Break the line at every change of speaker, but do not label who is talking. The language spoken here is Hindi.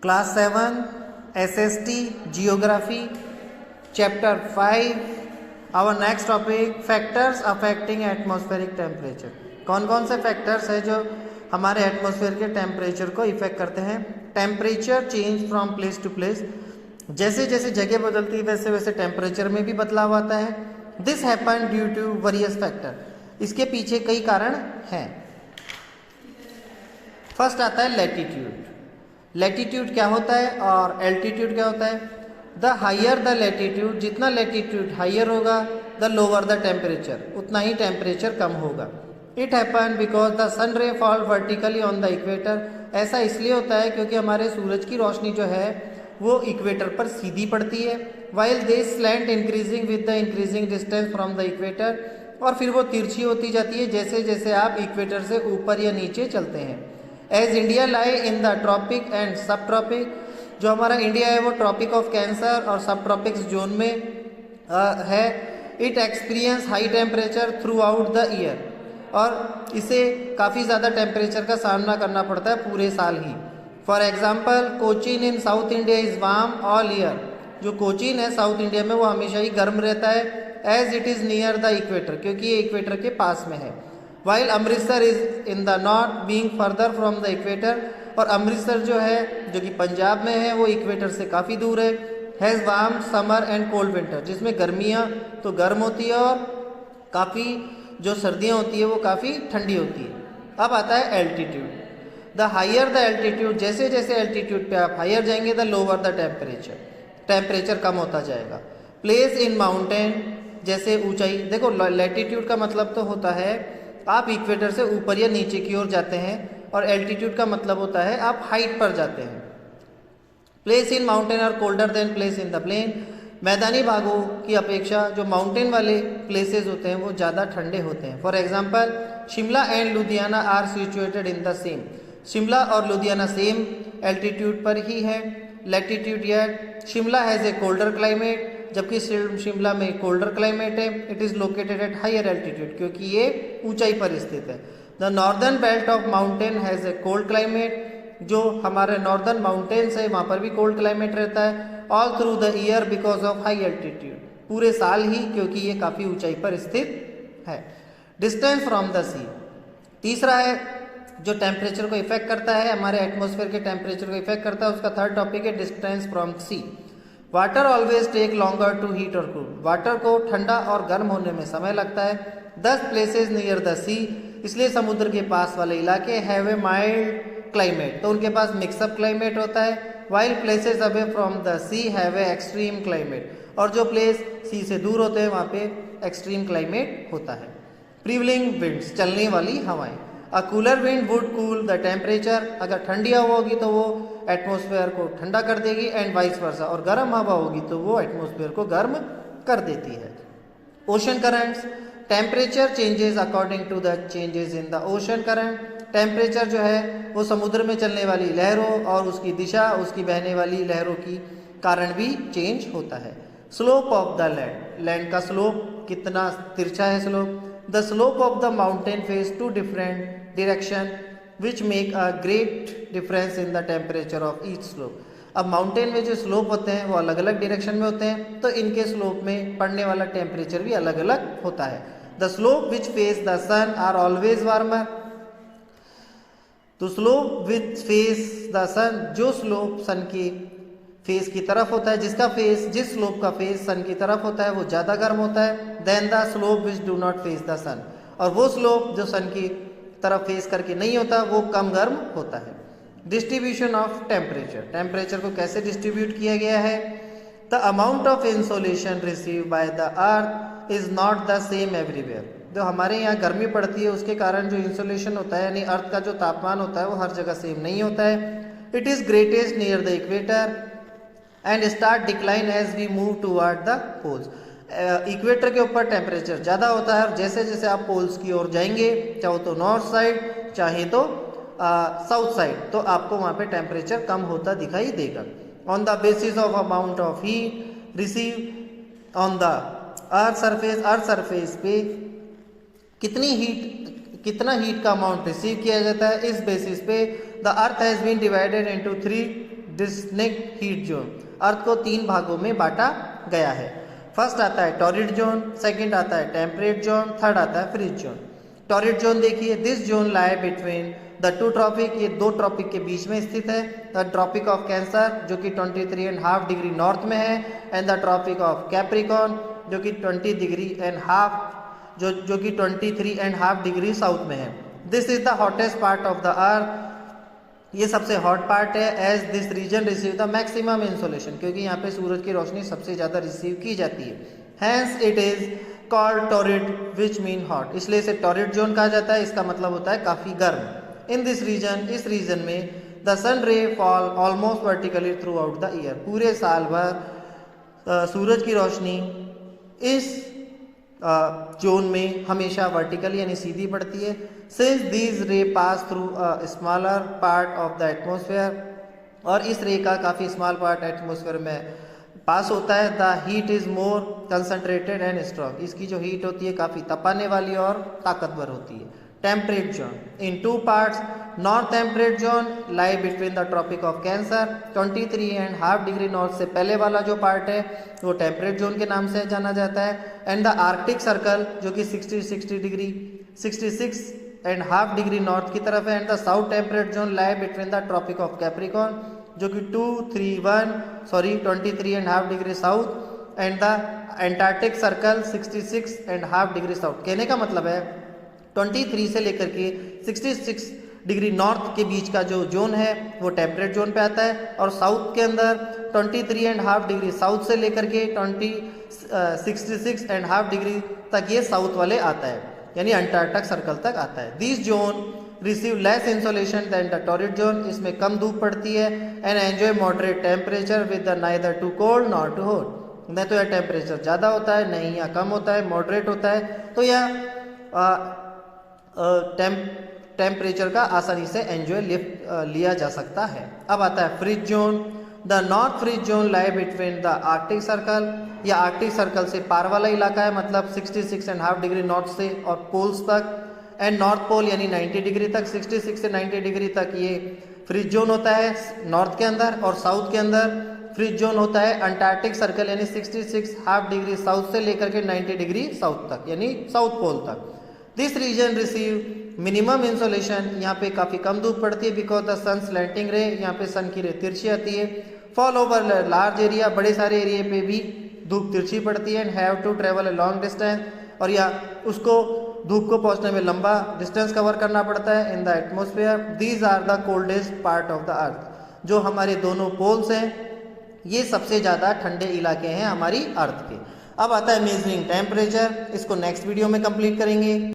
Class 7 SST geography chapter 5। Our next topic factors affecting atmospheric temperature. कौन कौन से फैक्टर्स है जो हमारे एटमॉस्फेयर के टेम्परेचर को इफेक्ट करते हैं। Temperature change from place to place, जैसे जैसे जगह बदलती है वैसे वैसे टेम्परेचर में भी बदलाव आता है। This happen due to various factor, इसके पीछे कई कारण हैं। फर्स्ट आता है लैटिट्यूड। लैटिट्यूड क्या होता है और एल्टीट्यूड क्या होता है। द हाइयर द लैटिट्यूड, जितना लैटिट्यूड हाइयर होगा द लोअर द टेम्परेचर, उतना ही टेम्परेचर कम होगा। इट हैपन बिकॉज द सन रे fall vertically on the equator. ऐसा इसलिए होता है क्योंकि हमारे सूरज की रोशनी जो है वो इक्वेटर पर सीधी पड़ती है। While this slant increasing with the increasing distance from the equator, और फिर वो तिरछी होती जाती है जैसे जैसे आप इक्वेटर से ऊपर या नीचे चलते हैं। As India lie in the tropic and sub tropic, जो हमारा इंडिया है वो ट्रॉपिक ऑफ कैंसर और सब ट्रॉपिक्स जोन में है। It experience high temperature through out the year, और इसे काफ़ी ज़्यादा टेम्परेचर का सामना करना पड़ता है पूरे साल ही। For example Cochin in south India is warm all year. जो कोचीन है साउथ इंडिया में वो हमेशा ही गर्म रहता है, as it is near the equator, क्योंकि ये इक्वेटर के पास में है। While Amritsar is in the north being further from the equator, और अमृतसर जो है जो कि पंजाब में है वो इक्वेटर से काफ़ी दूर है। Has warm summer and cold winter, जिसमें गर्मियाँ तो गर्म होती है और काफ़ी जो सर्दियाँ होती है वो काफ़ी ठंडी होती है। अब आता है altitude. The higher the altitude, जैसे जैसे एल्टीट्यूड पे आप हाइयर जाएंगे the lower the temperature, temperature कम होता जाएगा। प्लेस इन माउंटेन, जैसे ऊंचाई, देखो लैटिट्यूड का मतलब तो होता है आप इक्वेटर से ऊपर या नीचे की ओर जाते हैं, और एल्टीट्यूड का मतलब होता है आप हाइट पर जाते हैं। Place in mountain are colder than place in the plain, मैदानी भागों की अपेक्षा जो माउंटेन वाले प्लेसेस होते हैं वो ज़्यादा ठंडे होते हैं। For example Shimla and Ludhiana are situated in the same, Shimla और लुधियाना सेम एल्टीट्यूड पर ही है। Latitude yet Shimla has a colder climate, जबकि शिमला में कोल्डर क्लाइमेट है। It is located at higher altitude, क्योंकि ये ऊंचाई पर स्थित है। The northern belt of mountain has a cold climate, जो हमारे नॉर्दर्न माउंटेन्स है वहाँ पर भी कोल्ड क्लाइमेट रहता है। All through the year because of high altitude, पूरे साल ही क्योंकि ये काफ़ी ऊंचाई पर स्थित है। डिस्टेंस फ्रॉम द सी, तीसरा है जो टेम्परेचर को इफेक्ट करता है, हमारे एटमॉस्फेयर के टेम्परेचर को इफेक्ट करता है, उसका थर्ड टॉपिक है distance from sea. Water always take longer to heat और कूल, वाटर को ठंडा और गर्म होने में समय लगता है। 10 प्लेसेस नियर द सी, इसलिए समुद्र के पास वाले इलाके हैव ए माइल्ड क्लाइमेट, तो उनके पास मिक्सअप क्लाइमेट होता है। While places away from the sea have a extreme climate, और जो प्लेस सी से दूर होते हैं वहाँ पे एक्सट्रीम क्लाइमेट होता है। प्रिवलिंग विंड्स, चलने वाली हवाएं। A cooler wind would cool the temperature, अगर ठंडी हवा होगी तो वो एटमॉस्फेयर को ठंडा कर देगी, एंड वाइस वर्सा, और गर्म हवा होगी तो वो एटमॉस्फेयर को गर्म कर देती है। Ocean currents, temperature changes according to the changes in the ocean current, temperature जो है वो समुद्र में चलने वाली लहरों और उसकी दिशा, उसकी बहने वाली लहरों की कारण भी चेंज होता है। Slope of the land, land का स्लोप कितना तिरछा है slope. The slope of the mountain face two different direction which make a great difference in the temperature of each slope। अब माउंटेन में जो स्लोप होते हैं वो अलग अलग डायरेक्शन में होते हैं, तो इनके स्लोप में पड़ने वाला टेम्परेचर भी अलग अलग होता है। The slope which face the sun are always warmer, तो slope which face the sun, जो स्लोप सन की फेस की तरफ होता है, जिसका फेस, जिस स्लोप का फेस सन की तरफ होता है वो ज़्यादा गर्म होता है। Then the slope which do not face the sun, और वो स्लोप जो सन की तरफ फेस करके नहीं होता वो कम गर्म होता है। डिस्ट्रीब्यूशन ऑफ टेम्परेचर, टेम्परेचर को कैसे डिस्ट्रीब्यूट किया गया है। The amount of insolation receive by the earth is not the same everywhere, जो हमारे यहाँ गर्मी पड़ती है उसके कारण जो इंसोलेशन होता है यानी अर्थ का जो तापमान होता है वो हर जगह सेम नहीं होता है। It is greatest near the equator and start decline as we move toward the poles, equator के ऊपर टेम्परेचर ज़्यादा होता है, और जैसे जैसे आप पोल्स की ओर जाएंगे, चाहे तो नॉर्थ साइड चाहे तो साउथ साइड, तो आपको वहाँ पे टेम्परेचर कम होता दिखाई देगा। On the basis of amount of heat receive on the earth surface, earth surface पे कितना हीट का अमाउंट रिसीव किया जाता है, इस बेसिस पे the earth has been divided into 3 distinct heat zone. Earth को 3 भागों में बांटा गया है। फर्स्ट आता है टॉरिड जोन, सेकंड आता है टेम्परेट जोन, थर्ड आता है फ्रीज जोन। टॉरिड जोन देखिए, this zone lie between the 2 tropic, ये 2 ट्रॉपिक के बीच में स्थित है। द ट्रॉपिक ऑफ कैंसर जो कि 23.5 डिग्री नॉर्थ में है, and the tropic of Capricorn जो कि 20 डिग्री एंड हाफ जो कि 23.5 डिग्री साउथ में है। This is the hottest part of the earth, ये सबसे हॉट पार्ट है। As this region receive the maximum insolation, क्योंकि यहाँ पे सूरज की रोशनी सबसे ज़्यादा रिसीव की जाती है। Hence it is called torrid which mean hot, इसलिए इसे टॉरिड जोन कहा जाता है, इसका मतलब होता है काफ़ी गर्म। इन दिस रीजन, इस रीजन में द सन रे fall almost vertically through out the year, पूरे साल भर सूरज की रोशनी इस जोन में हमेशा वर्टिकली यानी सीधी पड़ती है। सिंस दीज रे pass through a smaller part of the atmosphere, और इस रे का काफ़ी स्मॉल पार्ट एटमोसफेयर में पास होता है। The heat is more concentrated and strong, इसकी जो हीट होती है काफ़ी तपाने वाली और ताकतवर होती है। Temperate zone in 2 parts, north temperate zone lie between the tropic of Cancer, 23.5 degree north से पहले वाला जो पार्ट है वो टेम्परेट जोन के नाम से जाना जाता है। एंड द आर्कटिक सर्कल जो कि 66.5 डिग्री नॉर्थ की तरफ है। And the south temperate zone lie between the tropic of Capricorn जो कि 23.5 degree south, and the Antarctic circle 66.5 degree south. कहने का मतलब है 23 से लेकर के 66 डिग्री नॉर्थ के बीच का जो जोन है वो टेम्परेट जोन पे आता है, और साउथ के अंदर 23.5 डिग्री साउथ से लेकर के 66.5 डिग्री तक ये साउथ वाले आता है, यानी अंटार्कटिक सर्कल तक आता है। This zone receive less insolation than the torrid zone, इसमें कम धूप पड़ती है। And enjoy moderate temperature with the neither too cold not too hot, न तो यह टेम्परेचर ज़्यादा होता है नहीं या कम होता है, मॉडरेट होता है, तो यह टेम्परेचर का आसानी से एंजॉय लिया जा सकता है। अब आता है frigid zone. The north frigid zone lie between the Arctic circle, या आर्कटिक सर्कल से पार वाला इलाका है, मतलब 66.5 डिग्री नॉर्थ से और पोल्स तक, एंड नॉर्थ पोल यानी 90 डिग्री तक, 66 से 90 डिग्री तक ये फ्रीज जोन होता है नॉर्थ के अंदर, और साउथ के अंदर फ्रीज जोन होता है अंटार्कटिक सर्कल यानी 66.5 डिग्री साउथ से लेकर के 90 डिग्री साउथ तक यानी साउथ पोल तक। This region receive minimum insolation, यहाँ पे काफ़ी कम धूप पड़ती है, बिकॉज द सन स्लैंटिंग रे, यहाँ पे सन की रे तिरछी आती है। फॉल ओवर लार्ज एरिया, बड़े सारे एरिया पे भी धूप तिरछी पड़ती है। And have to travel a long distance, और या उसको धूप को पहुँचने में लंबा डिस्टेंस कवर करना पड़ता है in the atmosphere. These are the coldest part of the earth, जो हमारे दोनों पोल्स हैं ये सबसे ज़्यादा ठंडे इलाके हैं हमारी अर्थ के। अब आता है मेजरिंग टेम्परेचर, इसको नेक्स्ट वीडियो में कंप्लीट करेंगे।